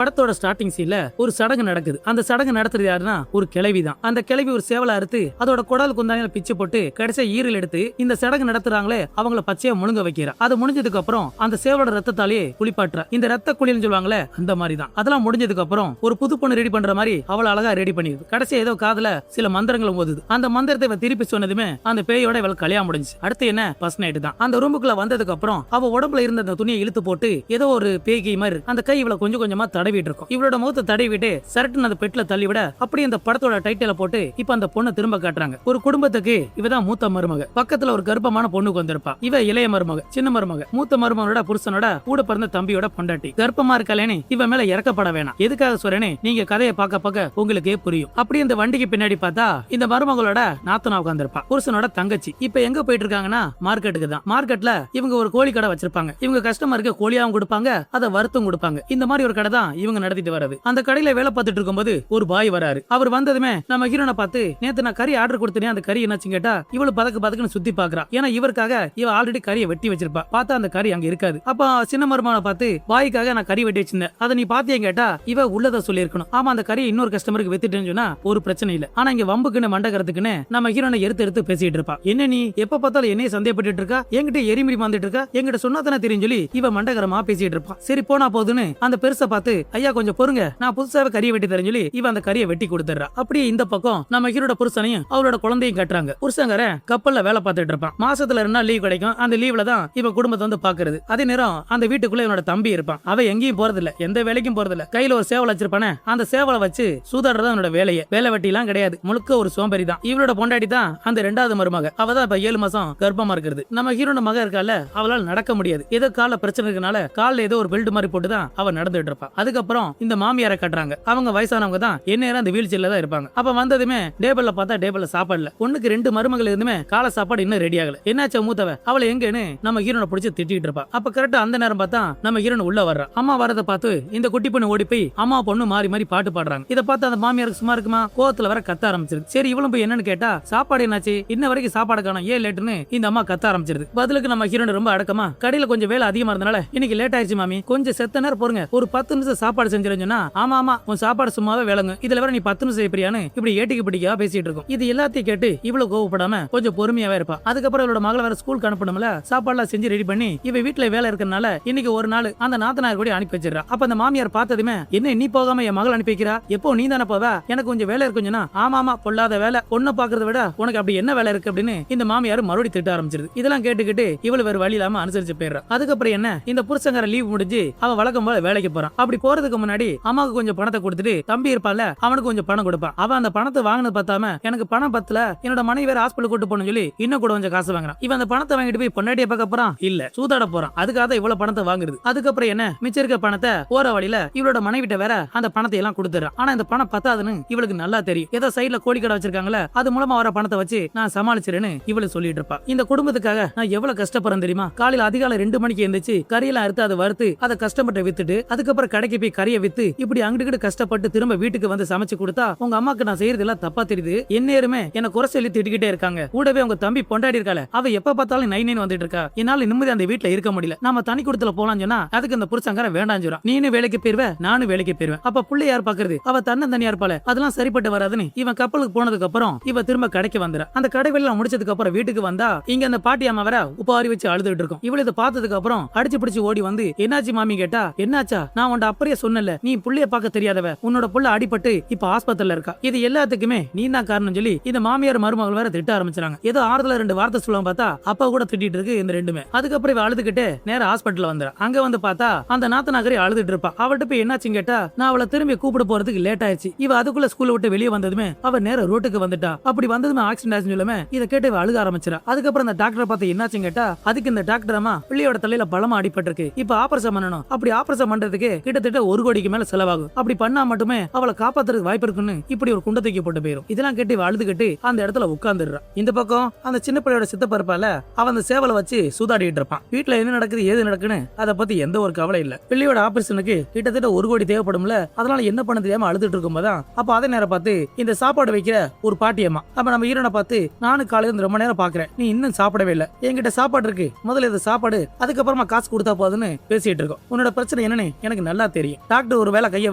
படத்தோட ஸ்டார்டிங் சீன்ல ஒரு சடங்கு நடக்குது. அந்த சடங்கு நடத்துறது யாருன்னா ஒரு கிழவி தான். அந்த கிழவி ஒரு சேவலை அறுத்து அதோட குடல் குந்தானில பிச்சு போட்டு கடைசியா ஈரல் எடுத்து இந்த சடங்கு நடத்துறாங்களே அவங்கள பச்சையா முழுங்க வைக்கிறா. அது முடிஞ்சதுக்கு அப்புறம் அந்த சேவலோட ரத்தத்தாலேயே குளிப்பாட்டுற. இந்த ரத்த குளியல்னு சொல்லுவாங்களே அந்த மாதிரி தான். அதெல்லாம் முடிஞ்சதுக்கு அப்புறம் ஒரு புது பொண்ணு ரெடி பண்ற மாதிரி அவளை அழகா ரெடி பண்ணிடுது. கடைசியா ஏதோ காதுல சில மந்திரங்களும் ஓதுது. அந்த மந்திரத்தை இவ திருப்பி சொன்னதுமே அந்த பேயோட இவள் கல்யாணம் முடிஞ்சு. அடுத்து என்ன ஃபர்ஸ்ட் நைட் தான். அந்த ரூமுக்குள்ள வந்ததுக்கு அப்புறம் அவ உடம்புல இருந்த அந்த துணியை இழுத்து போட்டு ஏதோ ஒரு பேய்கை மாதிரி அந்த கை இவளை கொஞ்சம் கொஞ்சமா தடவிட்டு இருக்கும். இவளோட முகத்தை தடவிட்டு சரட்டுன்னு அந்த பெட்ல தள்ளி விட அப்படியே அந்த படத்தோட டைட்டில போட்டு இப்ப அந்த பொண்ணை திரும்ப காட்டுறாங்க. ஒரு குடும்பத்துக்கு இவதான் மூத்த மருமக. பக்கத்துல ஒரு கர்ப்பமான பொண்ணுக்கு வந்திருப்பா. இவ இளைய மருமக, சின்ன மருமக. மூத்த மருமகனோட புருஷனோட கூட பிறந்த தம்பியோட பொண்டாட்டி. கர்ப்பமா இருக்கலேன்னு இவ மேல இறக்கப்பட வேணாம். எதுக்காக சொல்றேன்னு நீங்க கதையை பார்க்க பார்க்க உங்களுக்கே புரியும். அப்படி இந்த வண்டிக்கு பின்னாடி பார்த்தா இந்த மருமகளோட நாத்தனா உட்கார்ந்திருப்பா, புருஷனோட தங்கச்சி. இப்ப எங்க போயிட்டு இருக்காங்கன்னா மார்க்கெட்டுக்கு தான். மார்க்கெட்ல இவங்க ஒரு கோழி கடை வச்சிருப்பாங்க. இவங்க கஸ்டமருக்கு கோழியாவும் கொடுப்பாங்க, அதை வறுத்தும் கொடுப்பாங்க. இந்த மாதிரி ஒரு கடை தான் இவங்க நடத்திட்டு வரது. அந்த கடையில வேலை பார்த்துட்டு இருக்கும்போது ஒரு பாய் வராரு. அவர் வந்ததுமே நம்ம ஹீரோனை பார்த்து நேத்து நான் கறி ஆர்டர் கொடுத்தேன், அந்த கறி என்னாச்சு கேட்டா இவளு பதக்குன்னு சுத்தி பாக்குறா. ஏன்னா இவருக்காக இவ ஆல்ரெடி கறியை வெட்டி வச்சிருப்பா. பார்த்தா அந்த கறி அங்க இருக்காது. அப்ப சின்ன மருமகனை பார்த்து பாய்க்காக நான் கறி வெட்டி வச்சிருந்தேன், அதை நீ பாத்தியா கேட்டா இவ உள்ளத சொல்லி இருக்கணும். ஆமா அந்த கறியை இன்னொரு கஸ்டமருக்கு வித்துட்டேன்னு சொன்னா ஒரு பிரச்சனை இல்ல. ஆனா இங்க வம்புக்குன்னு மண்டகரத்துக்குன்னு நம்ம ஹீரோனை எடுத்து பேசிட்டு இருப்பா. என்ன நீ எப்ப பார்த்தாலும் என்னைய சந்தேகப்பட்டு இருக்கா, என்கிட்ட எரிமிடி வந்துட்டு இருக்கா, என்கிட்ட சொன்னா தானே தெரியும் சொல்லி இவ மண்டகரமா பேசிட்டு இருப்பா. சரி போனா போதுன்னு அந்த பெருசை பார்த்து ஐயா கொஞ்சம் பொறுங்க, நான் புதுசாவே கறியை வெட்டி தரேன் சொல்லி இவ அந்த கறியை வெட்டி கொடுத்துறா. அப்படியே இந்த பக்கம் நம்ம ஹீரோட புருஷனையும் அவளோட குழந்தையும் கட்டுறாங்க. புருஷங்கர கப்பல்ல வேலை பார்த்துட்டு இருப்பான். மாசத்துல 2 நாள் லீவ் கிடைக்கும். அந்த லீவ்ல தான் இவ குடும்பத்தை வந்து பாக்குறது. அதே நேரம் அந்த வீட்டுக்குள்ள இவனோட தம்பி இருப்பான். அவ எங்கேயும் போறதில்ல, எந்த வேலைக்கும் போறதில்ல. கையில ஒரு சேவலை வச்சிருப்பானே, அந்த சேவலை வச்சு சூதாடுறதா அவனோட வேலையை. வேலை வெட்டி எல்லாம் கிடையாது, முழுக்க ஒரு சோம்பேறி தான். இவளோட பொண்டாட்டி தான் அந்த 2வது மருமக. அவ தான் இப்ப 7 மாசம் கர்ப்பமா இருக்கிறது. நம்ம ஹீரோட மக இருக்கால, அவளால் நடக்க முடியாது. ஏதோ கால பிரச்சனை இருக்கனால கால்ல ஏதோ ஒரு பெல்ட் மாதிரி போட்டுதான் அவ நடந்துட்டு இருப்பா. அதுக்கப்புறம் இந்த மாமியாரை கட்டுறாங்க. அவங்க வயசானவங்க தான், என்ன அந்த வீல் சேர்ல தான் இருப்பாங்க. அப்ப வந்ததுமே டேபிள்ல பார்த்தா டேபிள்ல சாப்பாடு இல்ல. ஒண்ணுக்கு 2 மருமகள் இருந்துமே காலை சாப்பாடு இன்னும் ரெடி ஆகல. என்னாச்ச மூத்தவ அவளை எங்கன்னு நம்ம ஹீரோனை பிடிச்சி திட்டிட்டு இருப்பா. அப்ப கரெக்டா அந்த நேரம் பார்த்தா நம்ம ஹீரோன் உள்ள வர்றா. அம்மா வரதை பார்த்து இந்த குட்டி பொண்ணு ஓடி போய் அம்மா பொண்ணு மாறி மாறி பாட்டு பாடுறாங்க. இதை பார்த்து அந்த மாமியாருக்கு சும்மா இருக்குமா, கோவத்துல வர கத்த ஆரம்பிச்சிருது. சரி இவளும் போய் என்னன்னு கேட்டா சாப்பாடு என்னாச்சு, இன்ன வரைக்கும் சாப்பாடு காணோம், ஏன் லேட்டுன்னு இந்த அம்மா கத்த ஆரம்பிச்சிருது. பதிலுக்கு நம்ம ஹீரோன் ரொம்ப அடக்கமா கடையில கொஞ்சம் வேலை அதிகமா இருந்தனால இன்னைக்கு லேட் ஆயிடுச்சு மாமி, கொஞ்சம் செத்த நேரம் போறங்க, ஒரு 10 நிமிஷம் சாப்பாடு செஞ்சிருன்னு சொன்னா ஆமா ஆமா உன் சாப்பாடு சும்மாவே வேலைங்க, இதுல வர நீ 10 நிமிஷம் எப்படியான்னு இப்படி ஏட்டிக்கு பிடிக்கா பேசிட்டு இருக்கும். இது எல்லாத்தையும் கேட்டு இவ்வளவு கோவப்படாம கொஞ்சம் பொறுமையாவே இருப்பா. அதுக்கப்புறம் இவளோட மகளை வேற ஸ்கூலுக்கு அனுப்பணும்ல, சாப்பாடுலாம் செஞ்சு ரெடி பண்ணி இவ வீட்டுல வேலை இருக்கறனால இன்னைக்கு ஒரு நாள் அந்த நாத்தனார் கூட அனுப்பி வச்சிடறா. அப்ப அந்த மாமியார் பார்த்ததுமே என்ன நீ போகாம என் மகள் அனுப்பி வைக்கிறா, எப்போ நீ தானே போவ, எனக்கு கொஞ்சம் வேலை இருக்குன்னா ஆமா ஆமா பொல்லாத வேலை, பொண்ணை பாக்குறத விட உனக்கு அப்படி என்ன வேலை இருக்கு அப்படின்னு இந்த மாமியார் மறுபடியும் திட்ட ஆரம்பிச்சிருது. இதெல்லாம் கேட்டுக்கிட்டு இவளு வேற வழி இல்லாம அனுசரிச்சு போயிடுறா. அதுக்கப்புறம் என்ன இந்த புருஷங்கர லீவ் முடிஞ்சு அவன் வழக்கம் போல வேலைக்கு போறான். அப்படி போறதுக்கு முன்னாடி அம்மாவுக்கு கொஞ்சம் பணத்தை கொடுத்துட்டு தம்பி இருப்பால அவனுக்கு கொஞ்சம் பணம் கொடுப்பான். அவன் அந்த பணத்தை வாங்கினது பார்த்தாம எனக்கு பணம் பத்தல, என்னோட மனைவி வேற ஹாஸ்பிட்டல் கூட்டு போகணும்னு சொல்லி இன்னும் கூட கொஞ்சம் காசு வாங்குறான். இவன் அந்த பணத்தை வாங்கிட்டு போய் பொண்டாட்டிய பார்க்க போறான் இல்ல சூதாட போறான். அதுக்காக இவ்வளவு பணத்தை வாங்குறது. அதுக்கப்புறம் என்ன மிச்சம் இருக்க பணத்தை போற வழியில இவளோட மனைவிட்ட வேற அந்த பணத்தை எல்லாம் கொடுத்துறான். ஆனா இந்த பணம் பத்தாதுன்னு இவளுக்கு நல்லா தெரியும். ஏதோ சைட்ல கோழி கடை வச்சிருக்காங்களே, அது மூலமா வர பணத்தை வச்சு நான் சமாளிச்சிருன்னு இவளு சொல்லிட்டு இருப்பா. இந்த குடும்பத்துக்காக நான் எவ்வளவு கஷ்டப்படுறேன் தெரியுமா, காலையில அதிகாலை 2 மணிக்கு எந்திரிச்சு கறியெல்லாம் அறுத்து அதை வறுத்து அதை கஷ்டப்பட்டு வித்துட்டு அதுக்கப்புறம் கடைக்கு போய் கறியை வித்து இப்படி அங்கிட்டு கஷ்டப்பட்டு திரும்ப வீட்டுக்கு வந்து சமைச்சு கொடுத்தா உங்க அம்மாக்கு நான் செய்யறது எல்லாம் தப்பா தெரியுது, எந்நேரமே என்ன குறை சொல்லி திட்டிக்கிட்டே இருக்காங்க. கூடவே உங்க தம்பி பொண்டாடி இருக்கால, அவ எப்ப பார்த்தாலும் நைன் வந்துட்டு இருக்கா, என்னால நிம்மதி அந்த வீட்டுல இருக்க முடியல, நாம தனி கொடுத்துல போலாம் சொன்னா அதுக்கு அந்த புருஷங்கார வேண்டாம் சொல்றான். நீனு வேலைக்கு போயிருவ நானும் வேலைக்கு போயிருவேன், அப்ப புள்ளை யார் பாக்குறது, அவ தன்னந்தனியா இருப்பாள, அதெல்லாம் சரிப்பட்டு வராதுன்னு இவன் கப்பலுக்கு போனதுக்கு அப்புறம் இவ திரும்ப கடைக்கு வந்துறா. அந்த கடை வேலை முடிச்சதுக்கு அப்புறம் வீட்டுக்கு வந்தா இங்க அந்த பாட்டி அம்மா வேற உபாரி வச்சு அழுதுட்டு இருக்கும். இவளை இதை பார்த்ததுக்கு அப்புறம் அடிச்சு பிடிச்சு ஓடி வந்து என்னாச்சு மாமி கேட்டா, என்னாச்சா நான் உன்ட அப்படியே சொன்னல, நீ புள்ளைய பார்க்க தெரியாதவ, உன்னோட புள்ள அடிபட்டு இப்ப ஆஸ்பத்திரியில இருக்கா, இது எல்லாத்துக்குமே நீ தான் காரணம் சொல்லி இந்த மாமியார் மருமகள் வேற திட்ட ஆரம்பிச்சாங்க. ஏதோ ஆறுதல 2 வார்த்தை சொல்லுவாங்க பார்த்தா அப்பா கூட திட்டிட்டு இருக்கு இந்த ரெண்டுமே. அதுக்கப்புறம் இவ அழுதுகிட்டு நேர ஹாஸ்பிட்டல் வந்துறா. அங்க வந்து பார்த்தா அந்த நாத்தனாகரி அழுதுட்டு இருப்பா. அவள்கிட்ட போய் என்னாச்சுன்னு கேட்டா நான் அவளை திரும்பி கூப்பிட போறதுக்கு லேட் ஆயிடுச்சு, இவ அதுக்குள்ள ஸ்கூல்ல விட்டு வெளியே வந்ததுமே அவ நேர ரோட்டுக்கு வந்துட்டா. அப்படி வந்ததுமே ஆக்சிடென்ட் ஆச்சுன்னு சொல்லுமே இதை கேட்டு இவ அழுக ஆரம்பிச்சிரா. அதுக்கப்புறம் அந்த டாக்டரை பார்த்து என்னாச்சுன்னு கேட்டா அதுக்கு இந்த டாக்டர் அம்மா பிள்ளையோட தலையில பலமா அடிபட்டு இருக்கு, இப்ப ஆபரேஷன் பண்ணணும், அப்படி ஆபரேஷன் பண்றதுக்கு கிட்டத்தட்ட 1 கோடிக்கு மேல செலவாகும், அப்படி பண்ணா மட்டுமே அவளை காப்பாத்துறதுக்கு வாய்ப்பு இருக்குன்னு இப்படி ஒரு குண்டத்துக்கு போட்டு போயிரும். இதெல்லாம் கேட்டு அழுதுகிட்டு அந்த இடத்துல உட்கார்ந்துடுறான். இந்த பக்கம் அந்த சின்ன பிள்ளையோட சித்தப்பா இருப்பால, அவன் அந்த சேவலை வச்சு சூதாடிட்டு இருப்பான். வீட்டுல என்ன நடக்குது ஏது நடக்குன்னு அதை பத்தி எந்த ஒரு கவலை இல்ல. பிள்ளையோட ஆபரேஷனுக்கு கிட்டத்தட்ட 1 கோடி தேவைப்படும்ல, அதனால என்ன பண்ண தெரியாம அழுதுட்டு இருக்கும் போதான் அப்ப அதே நேரம் பார்த்து இந்த சாப்பாடு வைக்கிற ஒரு பாட்டியம்மா அப்ப நம்ம ஹீரோனை பார்த்து நானும் காலையில ரொம்ப நேரம் பாக்குறேன், நீ இன்னும் சாப்பிடவே இல்ல, என்கிட்ட சாப்பாடு இருக்கு, முதல்ல இது சாப்பாடு அதுக்கப்புறமா காசு கொடுத்தா போதுன்னு பேசிட்டு இருக்கோம். உன்னோட பிரச்சனை என்னன்னு எனக்கு நல்லா தெரியும், தெரியும். டாக்டர் ஒரு வேலை கையை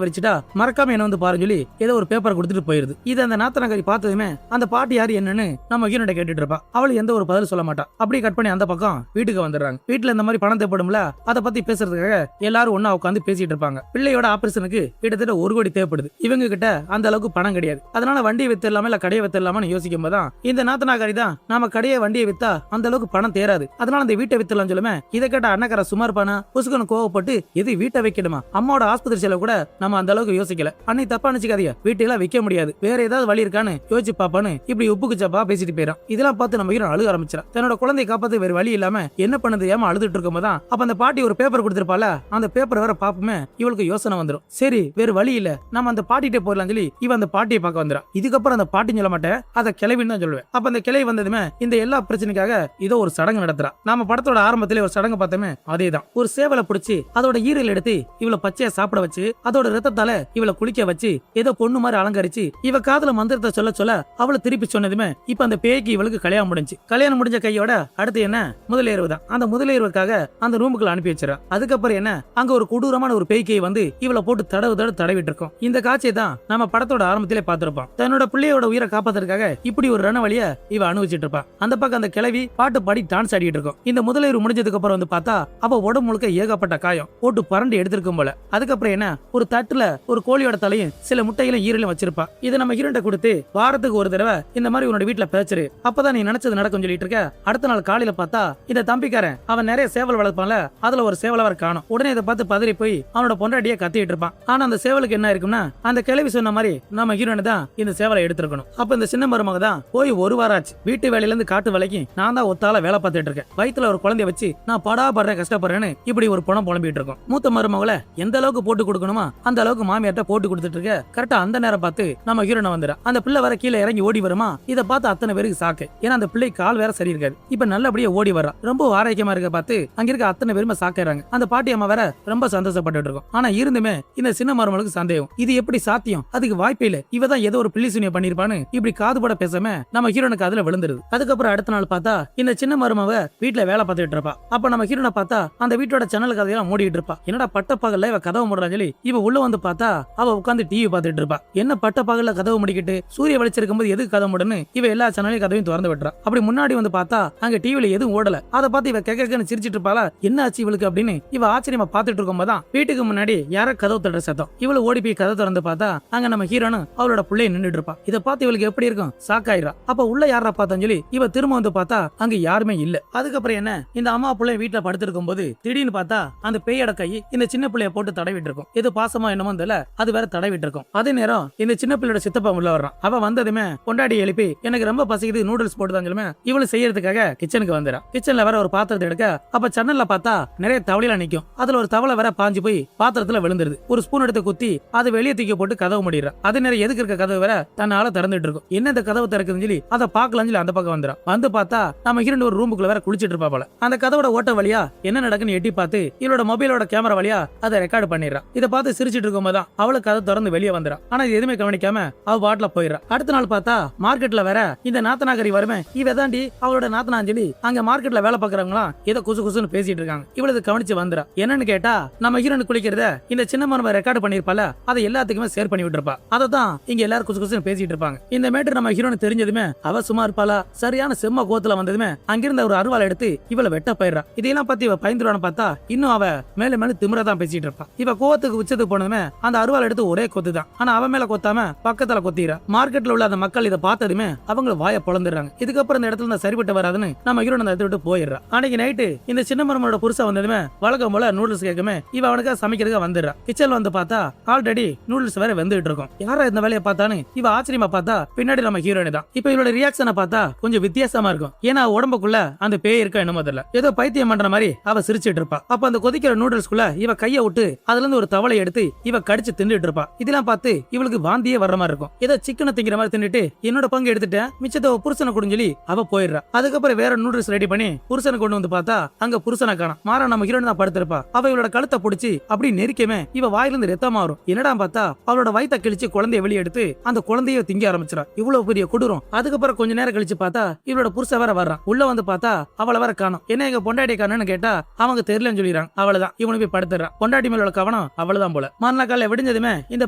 வச்சுட்டா மறக்காம என்ன வந்து பாருன்னு சொல்லி ஏதோ ஒரு பேப்பர் கொடுத்துட்டு போயிருது. இது அந்த நாத்தனாக்காரி பார்த்ததுமே அந்த பாட்டி யாரு என்னன்னு நம்ம ஹீரோட கேட்டுட்டு இருப்பா. அவள் எந்த ஒரு பதில் சொல்ல மாட்டா. அப்படியே கட் பண்ணி அந்த பக்கம் வீட்டுக்கு வந்துடுறாங்க. வீட்டுல இந்த மாதிரி பணம் தேவைப்படும்ல, அதை பத்தி பேசுறதுக்காக எல்லாரும் ஒன்னா உட்காந்து பேசிட்டு இருப்பாங்க. பிள்ளையோட ஆபரேஷனுக்கு கிட்டத்தட்ட 1 கோடி தேவைப்படுது. இவங்க கிட்ட அந்த அளவுக்கு பணம் கிடையாது. அதனால வண்டியை வித்துடலாமா இல்ல கடையை வித்துடலாமான்னு யோசிக்கும் போதுதான் இந்த நாத்தனாக்காரி தான் நாம கடையை வண்டியை வித்தா அந்த அளவுக்கு பணம் தேராது, அதனால அந்த வீட்டை வித்துலாம் சொல்லுமே. இதை கேட்ட அண்ணக்கார சுமார் பண்ண புசுக்கனு கோவப்பட்டு எது வீட்டை வைக்கணுமா, அம்மாவோட ஆஸ்பத்திரி செலவு கூட நம்ம அந்த அளவுக்கு யோசிக்கல, அன்னை தப்பா நினைச்சுக்காதீங்க, வீட்டையெல்லாம் விற்க முடியாது, வேற ஏதாவது வழி இருக்கான்னு யோசிச்சு பாப்பான்னு இப்படி உப்புக்கு சப்பா பேசிட்டு போயிடும். இதெல்லாம் பார்த்து நம்ம ஹீரோ அழுக ஆரம்பிச்சிடா. தன்னோட குழந்தையை காப்பாத்து வேற வழி இல்லாம என்ன பண்ணது ஏமா அழுதுட்டு இருக்கும் போதான் அப்ப அந்த பாட்டி ஒரு பேப்பர் கொடுத்திருப்பால, அந்த பேப்பர் வேற பாப்புமே இவளுக்கு யோசனை வந்துடும். சரி வேற வழி இல்ல, நம்ம அந்த பாட்டிகிட்ட போயிடலாம் சொல்லி இவ அந்த பாட்டியை பார்க்க வந்துடும். இதுக்கப்புறம் அந்த பாட்டி சொல்ல மாட்டேன், அதை கிளவின்னு தான் சொல்லுவேன். அப்ப அந்த கிளவி வந்ததுமே இந்த எல்லா பிரச்சனைக்காக இதோ ஒரு சடங்கு நடத்துறா. நாம படத்தோட ஆரம்பத்திலே ஒரு சடங்கு பார்த்தோமே அதேதான். ஒரு சேவலை பிடிச்சி அதோட ஈரல் எடுத்து இவளை பச்சையா சாப்பிட வச்சு அதோட ரத்தத்தால இவளை குளிக்க வச்சு ஏதோ பொண்ணு மாதிரி அலங்கரிச்சு இவ காதுல மந்திரத்தை சொல்ல சொல்ல அவளை திருப்பி சொன்னதுமே இப்ப அந்த பேய்க்கு இவளுக்கு கல்யாணம் முடிஞ்சு. கல்யாணம் முடிஞ்ச கையோட அடுத்து என்ன முதலேர்வு தான். அந்த முதலேர்வுக்காக அந்த ரூமுக்குள்ள அனுப்பி வச்சிடறா. அதுக்கப்புறம் என்ன அங்க ஒரு கொடூரமான ஒரு பேய்க்கை வந்து இவளை போட்டு தடவிட்டு இருக்கோம். இந்த காட்சியை தான் நம்ம படத்தோட ஆரம்பத்திலே பார்த்திருப்போம். தன்னோட பிள்ளையோட உயிரை காப்பாத்துறதுக்காக இப்படி ஒரு ரணவழிய இவ அனுபவிச்சிட்டு இருப்பா. அந்த பக்கம் அந்த கிளவி பாட்டு பாடி டான்ஸ் ஆடிட்டு இருக்கும். இந்த முதலேர்வு முடிஞ்சதுக்கு அப்புறம் வந்து பார்த்தா அவ உடம்பு முழுக்க ஏகப்பட்ட காயம் போட்டு பரண்டு எடுத்திருக்கும் போல. அதுக்கப்புறம் என்ன ஒரு தட்டுல ஒரு கோழியோட தலையும் சில முட்டைகளும் ஈரலும் வச்சிருப்பா. இதை நம்ம ஹீரோட்ட கொடுத்து வாரத்துக்கு ஒரு தடவை இந்த மாதிரி உன்னோட வீட்டுல பேச்சுரு, அப்பதான் நீ நினைச்சது நடக்கும் சொல்லிட்டு இருக்க. அடுத்த நாள் காலையில பார்த்தா இந்த தம்பிக்காரன் அவன் நிறைய சேவல் வளர்ப்பான்ல, அதுல ஒரு சேவலவர் காணும். உடனே இதை பார்த்து பதறி போய் அவனோட பொண்டாட்டிய கத்திட்டு இருப்பான். ஆனா அந்த சேவலுக்கு என்ன இருக்கும்னா அந்த கிளவி சொன்ன மாதிரி நம்ம ஹீரோனை தான் இந்த சேவலை எடுத்திருக்கணும். அப்ப இந்த சின்ன மருமக தான் போய் 1 வாரம் ஆச்சு. வீட்டு வேலையில இருந்து காட்டு வேலைக்கு நான் தான் ஒத்தால வேலை பார்த்துட்டு இருக்கேன். வயித்துல ஒரு குழந்தைய வச்சு நான் படாபடுறேன் கஷ்டப்படுறேன்னு இப்படி ஒரு பணம் புலம்பிட்டு இருக்கும். மூத்த மருமகளை எந்த அளவுக்கு போட்டு கொடுக்கணுமா அந்த அளவுக்கு மாமியார்ட்ட போட்டு கொடுத்துட்டு இருக்க. கரெக்டா அந்த நேரம் பார்த்து நம்ம ஹீரோனை வந்துடா. அந்த பிள்ளை வர கீழே இறங்கி ஓடி வருமா. இதை பார்த்து அத்தனை பேருக்கு சாக்கு. ஏன்னா அந்த பிள்ளை கால் வேற சரி இருக்காது. இப்ப நல்லபடியா ஓடி வர்றா. ரொம்ப ஆரோக்கியமா இருக்க பார்த்து அங்க இருக்க அத்தனை பேருமே சாக்கிறாங்க. அந்த பாட்டி அம்மா வேற ரொம்ப சந்தோஷப்பட்டு இருக்கும். ஆனா இருந்துமே இந்த சின்ன மருமகளுக்கு சந்தேகம், இது எப்படி சாத்தியம், அதுக்கு வாய்ப்பே இல்ல, இவதான் ஏதோ ஒரு பிள்ளை சூனியம் பண்ணிருப்பான்னு இப்படி காதுபட பேசாம நம்ம ஹீரோனுக்கு அதுல விழுந்துருது. அதுக்கப்புறம் அடுத்த நாள் பார்த்தா இந்த சின்ன மருமவ வீட்டுல வேலை பார்த்துட்டு இருப்பா. அப்ப நம்ம ஹீரோனை பார்த்தா அந்த வீட்டோட ஜன்னல் கதையெல்லாம் மூடிட்டு இருப்பா. என்னடா பட்ட பகல்ல இவ கதவு மூடுறான்னு சொல்லி இவ உள்ள வந்து பார்த்தா அவ உட்காந்து டிவி பார்த்துட்டு இருப்பா. என்ன பட்ட பகல்ல கதவு முடிக்கிட்டு சூரிய வெளிச்சிருக்கும் போது எதுக்கு கதவு மூடுன்னு இவ எல்லா ஜன்னலையும் கதவையும் திறந்து விட்டுறா. அப்படி முன்னாடி வந்து பார்த்தா அங்க டிவில எதுவும் ஓடல. அதை பார்த்து இவ கேட்கன்னு சிரிச்சிட்டு இருப்பாளா, என்ன ஆச்சு இவளுக்கு அப்படின்னு இவ ஆச்சரியமா பார்த்துட்டு இருக்கும் போதான் வீட்டுக்கு முன்னாடி யாரோ கதவு தட்டுற சத்தம். இவளு ஓடி போய் கதை திறந்து பார்த்தா அங்க நம்ம ஹீரோனும் அவளோட பிள்ளைய நின்றுட்டு இருப்பா. இதை பார்த்து இவளுக்கு எப்படி இருக்கும், சாக்காயிரா. அப்ப உள்ள யாரா பார்த்தான்னு சொல்லி இவ திரும்ப வந்து பார்த்தா அங்க யாருமே இல்ல. அதுக்கப்புறம் என்ன இந்த அம்மா பிள்ளை வீட்டுல படுத்திருக்கும் போது திடீர்னு பார்த்தா அந்த பேயோட கை இந்த சின்ன பிள்ளைய போட்டு தடவிட்டு இருக்கும். எது பாசமா என்னமோ தெரியல, அது வேற தடவிட்டு இருக்கும். அதே நேரம் இந்த சின்ன பிள்ளையோட சித்தப்பா உள்ள வர்றான். அவ வந்ததுமே பொண்டாடி எழுப்பி எனக்கு ரொம்ப பசிக்குது நூடுல்ஸ் போட்டு தான் சொல்லுமே இவளு செய்யறதுக்காக கிச்சனுக்கு வந்துடா. கிச்சன்ல வேற ஒரு பாத்திரத்தை எடுக்க அப்ப ஜன்னல்ல பார்த்தா நிறைய தவளைலாம் நிக்கும். அதுல ஒரு தவளை வேற பாஞ்சு போய் பாத்திரத்துல விழுந்துருது. ஒரு ஸ்பூன் எடுத்து குத்தி அதை வெளியே தூக்கி போட்டு கதவு முடிடுறா. அதே நேரம் எதுக்கு இருக்க கதவு வேற தன்னால திறந்துட்டு இருக்கும். என்ன இந்த கதவு திறக்குதுன்னு சொல்லி அதை பார்க்கலாம் சொல்லி அந்த பக்கம் வந்துடும். வந்து பார்த்தா நம்ம ஹீரோன் ஒரு ரூமுக்குள்ள வேற குளிச்சிட்டு இருப்பா போல. அந்த கதவோட ஓட்ட வழியா என்ன நடக்குன்னு எட்டி பார்த்து இவளோட மொபைலோட கேமரா வழியா அதை ரெக்கார்டு பண்ணிடுறா. இதை பார்த்து சிரிச்சிட்டு இருக்கும் போதான் அவளுக்கு கதை திறந்து வெளியே வந்துடா. ஆனா இது எதுவுமே கவனிக்காம அவ பாட்டுல போயிடறா. அடுத்த நாள் பார்த்தா மார்க்கெட்ல வேற இந்த நாத்தனாகரி வருமே இவ தாண்டி அவளோட நாத்தனாஞ்சலி அங்க மார்க்கெட்ல வேலை பாக்குறவங்களாம் ஏதோ குசு குசுன்னு பேசிட்டு இருக்காங்க. இவளுக்கு கவனிச்சு வந்துடா. என்னன்னு கேட்டா நம்ம ஹீரோன் குளிக்கிறத இந்த சின்ன மருமக ரெக்கார்டு பண்ணிருப்பால அதை எல்லாத்துக்குமே ஷேர் பண்ணி விட்டுருப்பா. அதை தான் இங்க எல்லாரும் குசு குசுன்னு பேசிட்டு இருப்பாங்க. இந்த மேட்டர் நம்ம ஹீரோன் தெரிஞ்சதுமே அவ சும்மா இருப்பாளா, சரியான செம்ம கோத்துல வந்ததுமே அங்கிருந்த ஒரு அருவாள் எடுத்து இவளை வெட்ட போயிடுறா. இதெல்லாம் பத்தி இவ பயந்துருவான்னு பார்த்தா இன்னும் அவ மேல மேல திமிரதான் பேசிட்டு இருப்பா. இவ கோவத்துக்கு உச்சத்துக்கு போனதுமே அந்த அருவாள் எடுத்து ஒரே கொத்து தான். ஆனா அவன் மேல கொத்தாம பக்கத்துல கொத்திரா. மார்க்கெட்ல உள்ள அந்த மக்கள் இதை பார்த்ததுமே அவங்க வாய பொளந்துடுறாங்க. இதுக்கப்புறம் இந்த இடத்துல சரிபட்டு வராதுன்னு நம்ம ஹீரோன் அந்த இடத்த விட்டு போயிடுறா. அன்னைக்கு நைட்டு இந்த சின்ன மருமனோட புருஷ வந்ததுமே வழக்கம் போல நூடுல்ஸ் கேட்குமே இவ அவனுக்காக சமைக்கிறதுக்கு வந்துடுறா. கிச்சன்ல வந்து பார்த்தா ஆல்ரெடி நூடுல்ஸ் வேற வெந்துட்டு இருக்கும். யாரா இந்த வேலையை பார்த்தான்னு இவ ஆச்சரியமா பார்த்தா பின்னாடி நம்ம ஹீரோயின் தான். இப்ப இவளோட ரியாக்ஷனை பார்த்தா கொஞ்சம் வித்தியாசமா இருக்கும். ஏன்னா உடம்புக்குள்ள அந்த பேய் இருக்கா என்னமோ தெரியல, ஏதோ பைத்தியம் பண்ற மாதிரி அவ சிரிச்சிட்டு இருப்பா. அப்ப அந்த கொதிக்கிற நூடுல்ஸ்குள்ள இவ கைய விட்டு அதுல இருந்து ஒரு தவளை எடுத்து இவ கடிச்சு தின்னுட்டு இருப்பா. இதெல்லாம் பார்த்து இவளுக்கு வாந்தியே வர்ற மாதிரி இருக்கும். ஏதோ சிக்கனை திங்கிற மாதிரி தின்னுட்டு என்னோட பங்கு எடுத்துட்டேன் மிச்சத்தை புருஷனை கொடுன்னு சொல்லி அவ போயிடுறா. அதுக்கப்புறம் வேற நூடுல்ஸ் ரெடி பண்ணி புருஷனை கொண்டு வந்து பார்த்தா அங்க புருஷனை காணோம். மாறா நம்ம ஹீரோயின் தான் படுத்திருப்பா. அவ இவளோட கழுத்தை பிடிச்சி அப்படி நெரிக்கமே இவ வாயிலிருந்து ரத்தமா வரும். என்னடா பார்த்தா அவளோட வயித்தை கிழிச்சு குழந்தைய வெளியே எடுத்து அந்த குழந்தைய திங்க ஆரம்பிச்சிடா. இவ்வளவு பெரிய கொடூரம். அதுக்கப்புறம் கொஞ்ச நேரம் கழிச்சு பார்த்தா இவளோட புருஷ வேற வர்றான். உள்ள வந்து பார்த்தா அவளை வேற காணோம். என்ன எங்க பொண்டாட்டி காணோன்னு கேட்டா அவங்க தெரியலன்னு சொல்லிடுறாங்க. அவளதான் இவனு போய் படுத்துறான். பொண்டாட்டி மேல கவனம் கவனம் அவ்வளவுதான் போல. மறுநாள் காலையில விடிஞ்சதுமே இந்த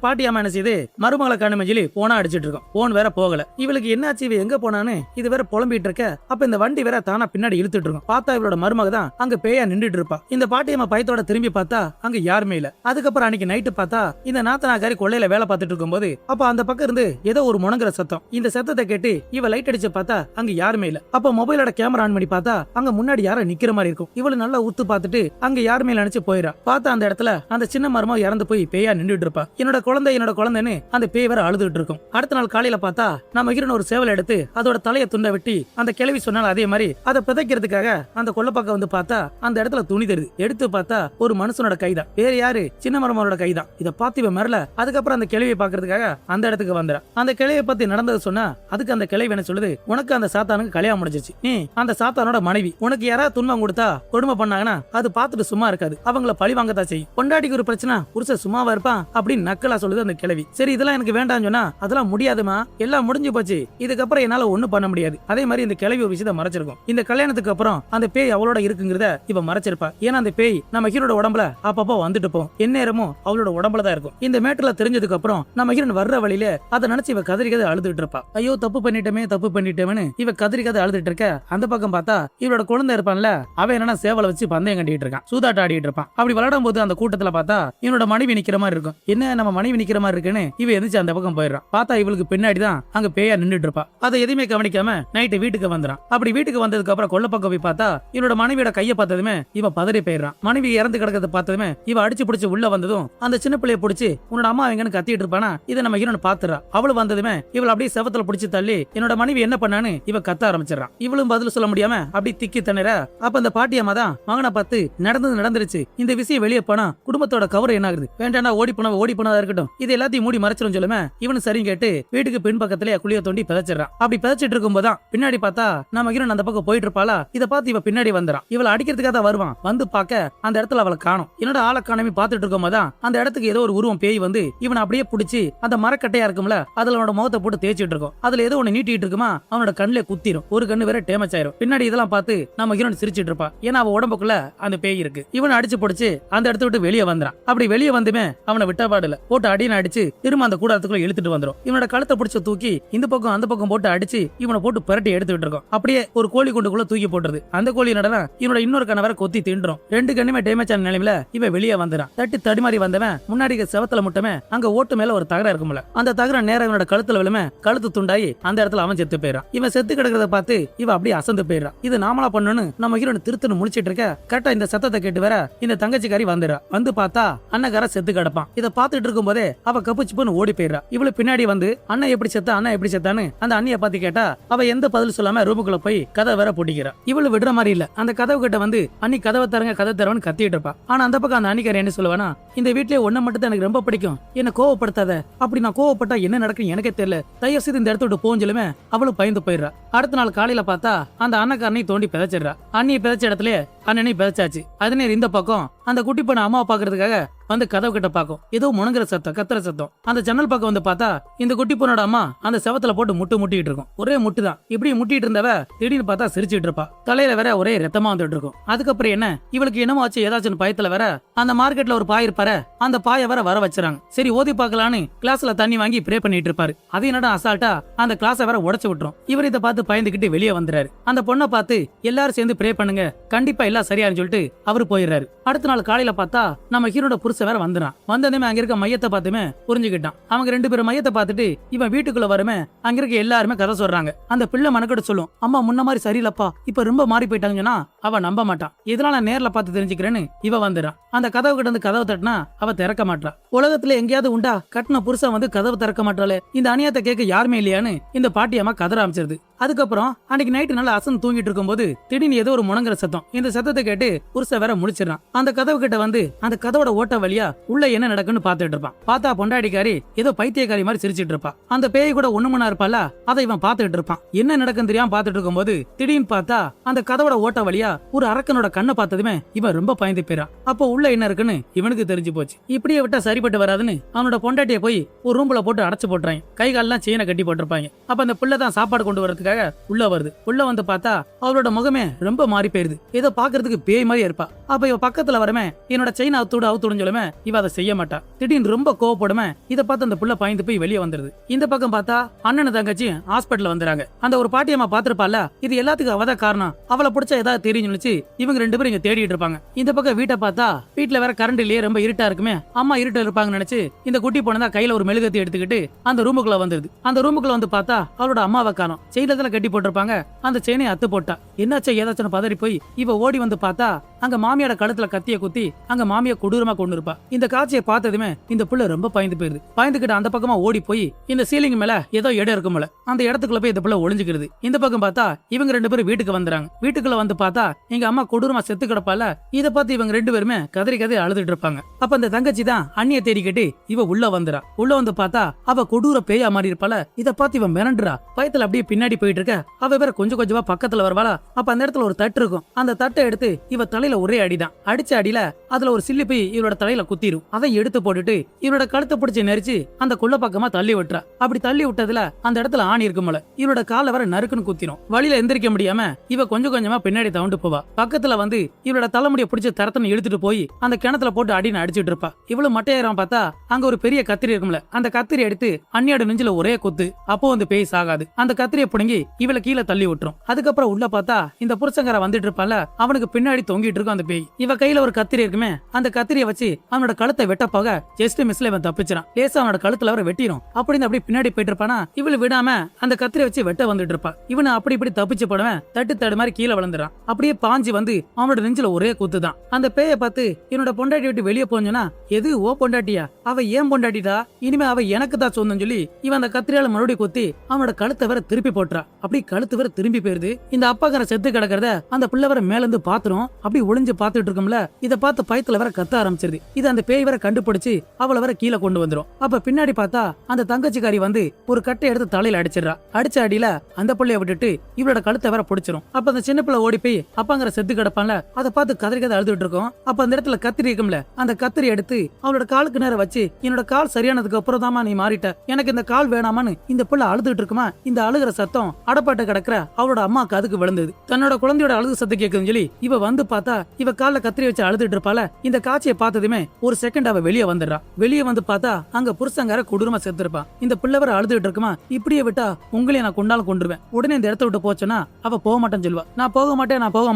பாட்டியம்மா என்ன செய்யுது, மருமகளை காணுமே சொல்லி போனா அடிச்சிட்டு இருக்கும். போன் வேற போகல. இவளுக்கு என்னாச்சு, இவ எங்க போனான்னு இது வேற புலம்பிட்டு இருக்க. அப்ப இந்த வண்டி வேற தானா பின்னாடி இழுத்துட்டு இருக்கும். பார்த்தா இவளோட மருமக தான் அங்க பேயா நின்றுட்டு இருப்பா. இந்த பாட்டியம்மா பயத்தோட திரும்பி பார்த்தா அங்க யாருமே இல்ல. அதுக்கப்புறம் அன்னைக்கு நைட்டு பார்த்தா இந்த நாத்தனாக்காரி கொள்ளையில வேலை பார்த்துட்டு இருக்கும் போது அப்ப அந்த பக்கம் இருந்து ஏதோ ஒரு முணங்குற சத்தம். இந்த சத்தத்தை கேட்டு இவ லைட் அடிச்சு பார்த்தா அங்க யாருமே இல்ல. அப்ப மொபைலோட கேமரா ஆன் பண்ணி பார்த்தா அங்க முன்னாடி யாரோ நிக்கிற மாதிரி இருக்கும். இவளு நல்லா உத்து பார்த்துட்டு அங்க யாருமே நினைச்சு போயிடா. பார்த்தா அந்த இடத்துல அந்த சின்ன மரமா இறந்து போய் பேயா நின்றுட்டு இருப்பா. என்னோட குழந்தைன்னு அந்த பேய் வேற அழுதுட்டு இருக்கும். அடுத்த நாள் காலையில பார்த்தா நம்ம ஹீரோன் ஒரு சேவல் எடுத்து அதோட தலையை துண்டை வெட்டி அந்த கிழவி சொன்னால அதே மாதிரி அதை பிதைக்கிறதுக்காக அந்த கொல்லப்பக்கம் வந்து பார்த்தா அந்த இடத்துல துணி தெரியுது. எடுத்து பார்த்தா ஒரு மனுஷனோட கைதான். வேற யாரு, சின்ன மரமோட கைதான். இதை பார்த்து இவ மரல. அதுக்கப்புறம் அந்த கிழவியை பாக்குறதுக்காக அந்த இடத்துக்கு வந்துடா. அந்த கிழவியை பத்தி நடந்தது சொன்னா அதுக்கு அந்த கிழவி என்ன சொல்லுது, உனக்கு அந்த சாத்தானுக்கு கல்யாணம் முடிஞ்சிச்சு, நீ அந்த சாத்தானோட மனைவி. உனக்கு யாராவது துன்பம் கொடுத்தா கொடுமை பண்ணாங்கன்னா அது பார்த்துட்டு சும்மா இருக்காது, அவங்கள பழி வாங்கத்தான் செய்யும். பொண்டாட்டிக்கு ஒரு பிரச்சனை புருஷ சும்மாவா இருப்பான் அப்படின்னு நக்கலா சொல்லுது அந்த கிழவி. சரி இதெல்லாம் எனக்கு வேண்டாம்னு சொன்னா அதெல்லாம் முடியாதுமா, எல்லாம் முடிஞ்சு போச்சு, இதுக்கப்புறம் என்னால ஒண்ணும் பண்ண முடியாது. அதே மாதிரி இந்த கிழவி ஒரு விஷயத்தை மறைச்சிருக்கும். இந்த கல்யாணத்துக்கு அப்புறம் அந்த பேய் அவளோட இருக்குங்கிறத இவ மறைச்சிருப்பா. ஏன்னா அந்த பேய் நம்ம ஹீரோட உடம்புல அப்பப்போ வந்துட்டு போகும், எந்நேரமும் அவளோட உடம்புல தான் இருக்கும். இந்த மேட்டர்ல தெரிஞ்சதுக்கு அப்புறம் நம்ம ஹீரோன் வர்ற வழியில அதை நினைச்சு இவ கதறி அழுதுட்டு இருப்பா. ஐயோ தப்பு பண்ணிட்டேன்னு இவ கதறி அழுதுட்டு இருக்க. அந்த பக்கம் பார்த்தா இவளோட குழந்தை இருப்பான்ல, அவன் என்னன்னா சேவலை வச்சு பந்தயம் கட்டிட்டு இருக்கான், சூதாட்ட ஆடிட்டு இருப்பான். அப்படி விளையாடும் போது அந்த கூட்டத்துல பார்த்தா இவனோட மனைவி நிக்கிற மாதிரி இருக்கும். என்ன நம்ம மனைவி நிக்கிற மாதிரி இருக்குன்னு இவ எந்திரிச்சு அந்த பக்கம் போயிடுறான். பார்த்தா இவளுக்கு பின்னாடி தான் அங்க பேயா நின்றுட்டு இருப்பா. அதை எதுவுமே கவனிக்காம நைட்டு வீட்டுக்கு வந்துறான். அப்படி வீட்டுக்கு வந்ததுக்கு அப்புறம் கொல்ல பக்கம் போய் பார்த்தா இவனோட மனைவியோட கையை பார்த்ததுமே இவ பதறி போயிடுறான். மனைவி இறந்து கிடக்கிறத பார்த்ததுமே இவ அடிச்சு பிடிச்சு உள்ள வந்ததும் அந்த சின்ன பிள்ளைய பிடிச்சி உன்னோட அம்மா எங்கன்னு கத்திட்டு இருப்பானா, இதை நம்ம ஹீரோன் பாத்துறா. அவளு வந்ததுமே இவள் அப்படியே செவத்துல பிடிச்சு தள்ளி என்னோட மனைவி என்ன பண்ணான்னு இவ கத்த ஆரம்பிச்சிடறான். இவளும் பதில் சொல்ல முடியாம அப்படி திக்கி தண்ணற. அப்ப அந்த பாட்டியம்மா தான் மகனை பார்த்து நடந்துருச்சு, இந்த விஷயம் வெளியே போனா குடும்பத்தோட கவர் என்ன ஆகுது, வேண்டாம் ஓடி போனதா இருக்கட்டும், இது எல்லாத்தையும் மூடி மறைச்சிரும் சொல்லுமே. இவனு சரி கேட்டு வீட்டுக்கு பின் பக்கத்திலே குழிய தோண்டி பிதைச்சிடறான். அப்படி பிதைச்சிட்டு இருக்கும் போதான் பின்னாடி பார்த்தா நம்ம ஹீரோன் அந்த பக்கம் போயிட்டு இருப்பாளா. இதை பார்த்து இவ பின்னாடி வந்துறான். இவளை அடிக்கிறதுக்காக தான் வருவான். வந்து பார்க்க அந்த இடத்துல அவளை காணும். என்னோட ஆளை காணாம பார்த்துட்டு இருக்கும் போதான் அந்த இடத்துக்கு ஏதோ ஒரு உருவம் பேய் வந்து இவனை அப்படியே பிடிச்சி அந்த மரக்கட்டையா இருக்கும்ல அதுல அவனோட முகத்தை போட்டு தேய்ச்சிட்டு இருக்கும். அதுல ஏதோ ஒண்ணு நீட்டிட்டு இருக்குமா, அவனோட கண்ணுல குத்திரும். ஒரு கண்ணு வேற டேமேஜ் ஆயிரும். பின்னாடி இதெல்லாம் பார்த்து நம்ம ஹீரோன் சிரிச்சிட்டு இருப்பா. ஏன்னா அவ உடம்புக்குள்ள அந்த பேய் இருக்கு. இவனை அடிச்சு பிடிச்சு அந்த இடத்த விட்டு வெளியே வந்துறான். அப்படி வெளியே வந்துமே அவனை விட்டபாடுல போட்டு அடின்னு அடிச்சு திரும்ப அந்த கூடாரத்துக்குள்ள இழுத்துட்டு வந்துரும். இவனோட கழுத்தை பிடிச்சு தூக்கி இந்த பக்கம் அந்த பக்கம் போட்டு அடிச்சு இவனை போட்டு பரட்டி எடுத்துட்டு இருக்கோம். அப்படியே ஒரு கோழி குண்டுக்குள்ள தூக்கி போட்டுருது. அந்த கோழி நடனா இவனோட இன்னொரு கண்ணை வேற கொத்தி தின்றும். ரெண்டு கண்ணுமே டேமேஜ் ஆன நிலையில இவன் வெளியே வந்துறான். தட்டி தடுமாறி வந்தவன் முன்னாடி செவத்துல முட்டமே அங்க ஓட்டு மேல ஒரு தகரம் இருக்கும்ல, அந்த தகரம் நேரம் இவனோட கழுத்துல விழுமே கழுத்து துண்டாயி அந்த இடத்துல அவன் செத்து போயிடான். இவன் செத்து கிடக்கிறத பார்த்து இவன் அப்படியே அசந்து போயிடான். இது நாமளா பண்ணணும்னு நம்ம ஹீரோன் திருத்துன்னு முடிச்சிட்டு இருக்க. கரெக்டா இந்த சத்தத்தை கேட்டு வேற இந்த தங்கச்சிக்காரி வந்துடுறா. வந்து பார்த்தா அண்ணக்கார செத்து கிடப்பான். இதை பார்த்துட்டு இருக்கும் போதே அவ கப்புச்சுப்புன்னு ஓடி போயிடுறா. இவளு பின்னாடி வந்து அண்ணன் எப்படி செத்தான்னு அந்த அண்ணிய பார்த்து கேட்டா அவ எந்த பதில் சொல்லாம ரூமுக்குள்ள போய் கதை வேற போட்டிக்கிறா. இவளு விடுற மாதிரி இல்ல. அந்த கதவு கிட்ட வந்து அண்ணி கதவை தரவன்னு கத்திட்டு இருப்பா. ஆனா அந்த பக்கம் அந்த அண்ணிக்காரி என்ன சொல்லுவானா, இந்த வீட்லயே ஒண்ணு மட்டும் தான் எனக்கு ரொம்ப பிடிக்கும், என்ன கோவப்படுத்தாத, அப்படி நான் கோவப்பட்டா என்ன நடக்கும் எனக்கே தெரியல, தயவு செய்து இந்த இடத்த விட்டு போஞ்சலுமே அவளும் பயந்து போயிடுறா. அடுத்த நாள் காலையில பார்த்தா அந்த அண்ணக்காரனை தோண்டி பிதைச்சிடுறா. அண்ணியை பிதைச்ச இடத்துல அண்ணனை பிதைச்சாச்சு. அதனே இந்த பக்கம் அந்த குட்டி பொண்ணு அம்மாவை பாக்குறதுக்காக வந்து கதவு கிட்ட பாக்கும். ஏதோ முணங்குற சத்தம், கத்துற சத்தம். அந்த ஜன்னல் பக்கம் வந்து பார்த்தா இந்த குட்டி பொண்ணோட அம்மா அந்த செவத்துல போட்டு முட்டிட்டு இருக்கும். ஒரே முட்டு தான். இப்படி முட்டிட்டு இருந்தவ திடீர்னு பார்த்தா சிரிச்சிட்டு இருப்பா. தலையில வேற ஒரே ரத்தமா வந்துட்டு இருக்கும். அதுக்கப்புறம் என்ன இவளுக்கு என்னமோ ஆச்சு, ஏதாச்சும் பயத்துல வேற அந்த மார்க்கெட்ல ஒரு பாய் இருப்பாரு, அந்த பாயை வேற வர வச்சுறாங்க. சரி ஓதி பாக்கலான்னு கிளாஸ்ல தண்ணி வாங்கி ப்ரே பண்ணிட்டு இருப்பாரு. அது என்னடா அசால்ட்டா அந்த கிளாஸை வேற உடைச்சு விட்டுரும். இவர் இதை பார்த்து பயந்துகிட்டு வெளியே வந்துறாரு. அந்த பொண்ணை பார்த்து எல்லாரும் சேர்ந்து ப்ரே பண்ணுங்க, கண்டிப்பா எல்லாம் சரியான்னு சொல்லிட்டு அவரு போயிடுறாரு. அடுத்த நாள் காலையில பார்த்தா நம்ம ஹீரோட புருஷ வேற வந்துறான். வந்ததுமே அங்க இருக்க மையத்தை பார்த்துமே புரிஞ்சுக்கிட்டான். அவங்க ரெண்டு பேரும் மையத்தை பார்த்துட்டு இவன் வீட்டுக்குள்ள வருமே அங்க இருக்க எல்லாருமே கதை சொல்றாங்க. அந்த பிள்ளை மனக்கட சொல்லும், அம்மா முன்ன மாதிரி சரியில்லப்பா, இப்ப ரொம்ப மாறி போயிட்டாங்கன்னா அவ நம்ப மாட்டான். இதெல்லாம் நான் நேர்ல பார்த்து தெரிஞ்சுக்கிறேன்னு இவ வந்துறான். அந்த கதவு கிட்ட வந்து கதவை தட்டினா அவ திறக்க மாட்டா. உலகத்துல எங்கேயாவது உண்டா கட்டின புருஷன் வந்து கதவு திறக்க மாட்டாளே, இந்த அநியாயத்தை கேட்க யாருமே இல்லையான்னு இந்த பாட்டியம்மா கதற ஆரம்பிச்சிருது. அதுக்கப்புறம் அன்னைக்கு நைட்டு நல்லா அசந்து தூங்கிட்டு இருக்கும் போது திடீர்னு ஏதோ ஒரு முணங்குற சத்தம். இந்த சத்தத்தை கேட்டு புருஷ வேற முடிச்சிடறான். அந்த கதவு கிட்ட வந்து அந்த கதவோட ஓட்ட வழியா உள்ள என்ன நடக்குன்னு பாத்துட்டு இருப்பான். பார்த்தா பொண்டாடிக்காரி ஏதோ பைத்தியக்காரி மாதிரி சிரிச்சிட்டு இருப்பா. அந்த பேய் கூட ஒண்ணுமனா இருப்பால, அதை இவன் பாத்துட்டு இருப்பான். என்ன நடக்குன்னு தெரியாம பாத்துட்டு இருக்கும் போது திடீர்னு பார்த்தா அந்த கதவோட ஓட்ட வழியா ஒரு அரக்கனோட கண்ணை பார்த்ததுமே இவன் ரொம்ப பயந்து போயிறான். அப்போ உள்ள என்ன இருக்குன்னு இவனுக்கு தெரிஞ்சு போச்சு. இப்படியே விட்டா சரிப்பட்டு வராதுன்னு அவனோட பொண்டாட்டியை போய் ஒரு ரூம்ல போட்டு அடைச்சு போட்டுறாங்க. கை காலெல்லாம் செயினை கட்டி போட்டிருப்பாங்க. அப்ப அந்த பிள்ளை தான் சாப்பாடு கொண்டு வரதுக்காக உள்ள வருது. உள்ள வந்து பார்த்தா அவளோட முகமே ரொம்ப மாறி போயிருது. ஏதோ பாக்குறதுக்கு பேய் மாதிரி இருப்பா. அப்ப இவ பக்கத்துல வரமே என்னோட செயின் அவுத்துடுன்னு சொல்லுமே சொன்னாலுமே இவ அதை செய்ய மாட்டா. திடீர்னு ரொம்ப கோவப்படுமே. இத பார்த்து அந்த புள்ள பயந்து போய் வெளியே வந்துருது. இந்த பக்கம் பார்த்தா அண்ணன் தங்கச்சி ஹாஸ்பிட்டல் வந்துறாங்க. அந்த ஒரு பாட்டியம்மா பாத்துருப்பால, இது எல்லாத்துக்கும் அவதான் காரணம், அவளை பிடிச்சா ஏதாவது தெரியும் சொல்லிச்சு இவங்க 2 பேரும் இங்க தேடிட்டு இருப்பாங்க. இந்த பக்கம் வீட்டை பார்த்தா வீட்டுல வேற கரண்ட் இல்லையே, ரொம்ப இருட்டா இருக்குமே, அம்மா இருட்டா இருப்பாங்கன்னு நினைச்சு இந்த குட்டி பொண்ணு கையில ஒரு மெழுகத்தை எடுத்துக்கிட்டு அந்த ரூமுக்குள்ள வந்துருது. அந்த ரூமுக்குள்ள வந்து பார்த்தா அவளோட அம்மாவை காணோம். செயினத்துல கட்டி போட்டிருப்பாங்க. அந்த செயினை அத்து போட்டா. என்னாச்சா ஏதாச்சும் பதறி போய் இவ ஓடி வந்து பார்த்தா அங்க மாமியோட கழுத்துல கத்திய குத்தி அங்க மாமிய கொடூரமா கொண்டு இருப்பா. இந்த காட்சியை பார்த்ததுமே இந்த புள்ள ரொம்ப பயந்து போயிருது. பயந்துகிட்டு அந்த பக்கமா ஓடி போய் இந்த சீலிங் மேல ஏதோ இடம் இருக்கும்ல, அந்த இடத்துக்குள்ள போய் இந்த புள்ள ஒளிஞ்சுக்கிறது. இந்த பக்கம் பார்த்தா இவங்க 2 பேரும் வீட்டுக்கு வந்துறாங்க. வீட்டுக்குள்ள வந்து பார்த்தா எங்க அம்மா கொடூரமா செத்து கிடப்பால. இத பார்த்து இவங்க 2 பேருமே கதறி அழுதுட்டு இருப்பாங்க. அப்ப அந்த தங்கச்சி தான் அண்ணிய தேடிக்கிட்டு இவ உள்ள வந்துறா. உள்ள வந்து பார்த்தா அவ கொடூர பேயா மாறி இருப்பால. இத பார்த்து இவன் மிரண்டுறா. பயத்துல அப்படியே பின்னாடி போயிட்டு இருக்க. அவ வேற கொஞ்சம் கொஞ்சமா பக்கத்துல வருவாளா. அப்ப அந்த இடத்துல ஒரு தட்டு இருக்கும். அந்த தட்டை எடுத்து இவ தலையில ஒரே அடிதான். அடிச்ச அடியில அதுல ஒரு சில்லி போய் இவரோட தலையில குத்திரும். அதை எடுத்து போட்டுட்டு இவரோட கழுத்தை பிடிச்சி நெரிச்சு அந்த கொள்ள பக்கமா தள்ளி விட்டுறா. அப்படி தள்ளி விட்டதுல அந்த இடத்துல ஆணி இருக்கும்ல, இவரோட கால வர நறுக்குன்னு குத்திரும். வழியில எந்திரிக்க முடியாம இவ கொஞ்சம் கொஞ்சமா பின்னாடி தவண்டு போவா. பக்கத்துல வந்து இவரோட தலைமுடிய பிடிச்சி தரத்தனை இழுத்துட்டு போய் அந்த கிணத்துல போட்டு அடின்னு அடிச்சுட்டு இருப்பா. இவ்வளவு மட்டையாயிரம் பார்த்தா அங்க ஒரு பெரிய கத்திரி இருக்கும்ல, அந்த கத்திரி எடுத்து அண்ணியோட நெஞ்சில ஒரே குத்து. அப்போ வந்து பேய் சாகாது. அந்த கத்திரியை புடுங்கி இவளை கீழே தள்ளி விட்டுரும். அதுக்கப்புறம் உள்ள பார்த்தா இந்த புருஷங்கார வந்துட்டு இருப்பால, அவனுக்கு பின்னாடி தொங்கிட்டு இருக்கும் அந்த பேய். இவ கையில ஒரு கத்திரி இருக்குமே, அந்த கத்திரியை வச்சு அவனோட கழுத்தை வெட்ட போக ஜஸ்ட் மிஸ்ல இவன் தப்பிச்சிரான். லேசா அவனோட கழுத்துல வர வெட்டிரும். அப்படின்னு அப்படி பின்னாடி போயிட்டு இருப்பானா, இவளு விடாம அந்த கத்திரியை வச்சு வெட்ட வந்துட்டு இருப்பா. இவனை அப்படி இப்படி தப்பிச்சு போடுவேன். தட்டு தடு மாதிரி கீழே விழுந்துறான். அப்படியே பாஞ்சி வந்து அவனோட நெஞ்சில ஒரே குத்து தான். அந்த பேயை பார்த்து இவனோட பொண்டாட்டி விட்டு வெளியே போஞ்சோன்னா, எது ஓ பொண்டாட்டியா, அவ ஏன் பொண்டாட்டிடா, இனிமே அவ எனக்கு தான் சொந்தம் சொல்லி இவன் அந்த கத்திரியால மறுபடியும் குத்தி அவனோட கழுத்தை வேற திருப்பி போட்டுறா. அப்படி கழுத்து வேற திரும்பி போயிருது. இந்த அப்பாக்கார செத்து கிடக்கிறத அந்த பிள்ளை வேற மேல இருந்து பாத்துரும். அப்படி ஒளிஞ்சு பாத்துட்டு இருக்கும்ல, இத பார்த்து பயத்துல வேற கத்த ஆரம்பிச்சிருது. இது அந்த பேய் வேற கண்டுபிடிச்சு அவளை வேற கீழே கொண்டு வந்துரும். அப்ப பின்னாடி பார்த்தா அந்த தங்கச்சிக்காரி வந்து ஒரு கட்டை எடுத்து தலையில அடிச்சிடறா. அடிச்ச அடியில அந்த பிள்ளைய விட்டுட்டு இவளோட கழுத்தை வேற பிடிச்சிரும். அப்ப அந்த சின்ன பிள்ளை ஓடி போய் அப்பாங்கிற செத்து கிடப்பான்ல, அதை பார்த்து கதறி அழுதுட்டு இருக்கும். அப்ப அந்த இடத்துல கத்திரி இருக்கும்ல, அந்த கத்திரி எடுத்து அவளோட காலுக்கு நேரம் வச்சு, என்னோட கால் சரியானதுக்கு அப்புறம் தாமா நீ மாறிட்ட, எனக்கு இந்த கால் வேணாமான்னு இந்த பிள்ளை அழுதுட்டு இருக்குமா. இந்த அழுகிற சத்தம் அடப்பாட்ட கிடக்குற அவளோட அம்மா காதுக்கு விழுந்தது. தன்னோட குழந்தையோட அழுகு சத்தம் கேட்குதுன்னு சொல்லி இவ வந்து பார்த்தா இவ கால கத்திரி வச்சு அழுதுட்டு இருப்பால. இந்த காட்சியை பார்த்ததுமே ஒரு செகண்ட் அவ வெளியே வந்துடுறா. வெளியே வந்து பார்த்தா அங்க புருஷங்கார கொடூரமா செத்து இருப்பான். இந்த பிள்ளை வர அழுதுட்டு இருக்குமா, இப்படியே விட்டா உங்களையும் நான் கொண்டாலும் கொண்டுருவேன், உடனே இந்த இடத்த விட்டு போச்சோன்னா அவ போக மாட்டேன்னு சொல்லுவா. நான் போக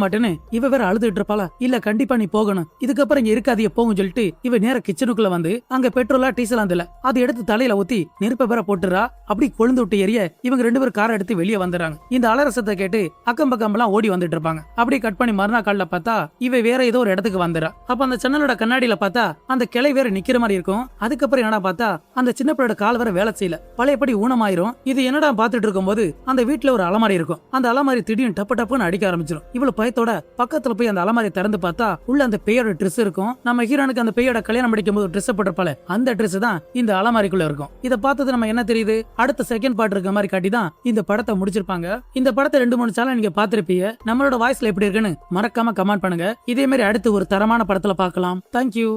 மாட்டேன்னு இவ வேற அழுதுட்டு இருப்பாளா. இல்ல கண்டிப்பா நீ போகணும், இதுக்கப்புறம் இங்க இருக்காதிய போகும் சொல்லிட்டு இவ நேர கிச்சனுக்குள்ள வந்து அங்க பெட்ரோலா டீசல் அந்த அதை எடுத்து தலையில ஊத்தி நெருப்ப வேற போட்டுறா. அப்படி கொழுந்து விட்டு எரிய இவங்க 2 பேரும் காரை எடுத்து வெளியே வந்துடுறாங்க. இந்த அலரசத்தை கேட்டு அக்கம் பக்கம் எல்லாம் ஓடி வந்துட்டு இருப்பாங்க. அப்படி கட் பண்ணி மறுநாள் காலைல பார்த்தா இவ வேற ஏதோ ஒரு இடத்துக்கு வந்துடுறா. அப்ப அந்த ஜன்னலோட கண்ணாடியில பார்த்தா அந்த கிளை வேற நிக்கிற மாதிரி இருக்கும். அதுக்கப்புறம் என்னடா பார்த்தா அந்த சின்ன பிள்ளையோட கால் வேற வேலை செய்யல, பழையபடி ஊனமாயிரும். இது என்னடா பாத்துட்டு இருக்கும் போது அந்த வீட்டுல ஒரு அலமாரி இருக்கும். அந்த அலமாரி திடீர்னு டப்பு டப்புன்னு அடிக்க ஆரம்பிச்சிடும். இவ்வளவு பயத்தோட பக்கத்துல போய் அந்த அலமாரி திறந்து பார்த்தா உள்ள அந்த பேயோட ட்ரெஸ் இருக்கும். நம்ம ஹீரோனுக்கு அந்த பேயோட கல்யாணம் முடிக்கும் போது ட்ரெஸ் போட்டிருப்பால, அந்த ட்ரெஸ் தான் இந்த அலமாரிக்குள்ள இருக்கும். இத பார்த்தது நம்ம என்ன தெரியுது, அடுத்த செகண்ட் பார்ட் இருக்க மாதிரி காட்டி தான் இந்த படத்தை முடிச்சிருப்பாங்க. இந்த படத்தை 2-3 சேனல் நீங்க பாத்திருப்பீங்க. நம்மளோட வாய்ஸ்ல எப்படி இருக்குன்னு மறக்காம கமெண்ட் பண்ணுங்க. இதே மாதிரி அடுத்து ஒரு தரமான படத்துல பார்க்கலாம். தேங்க்யூ.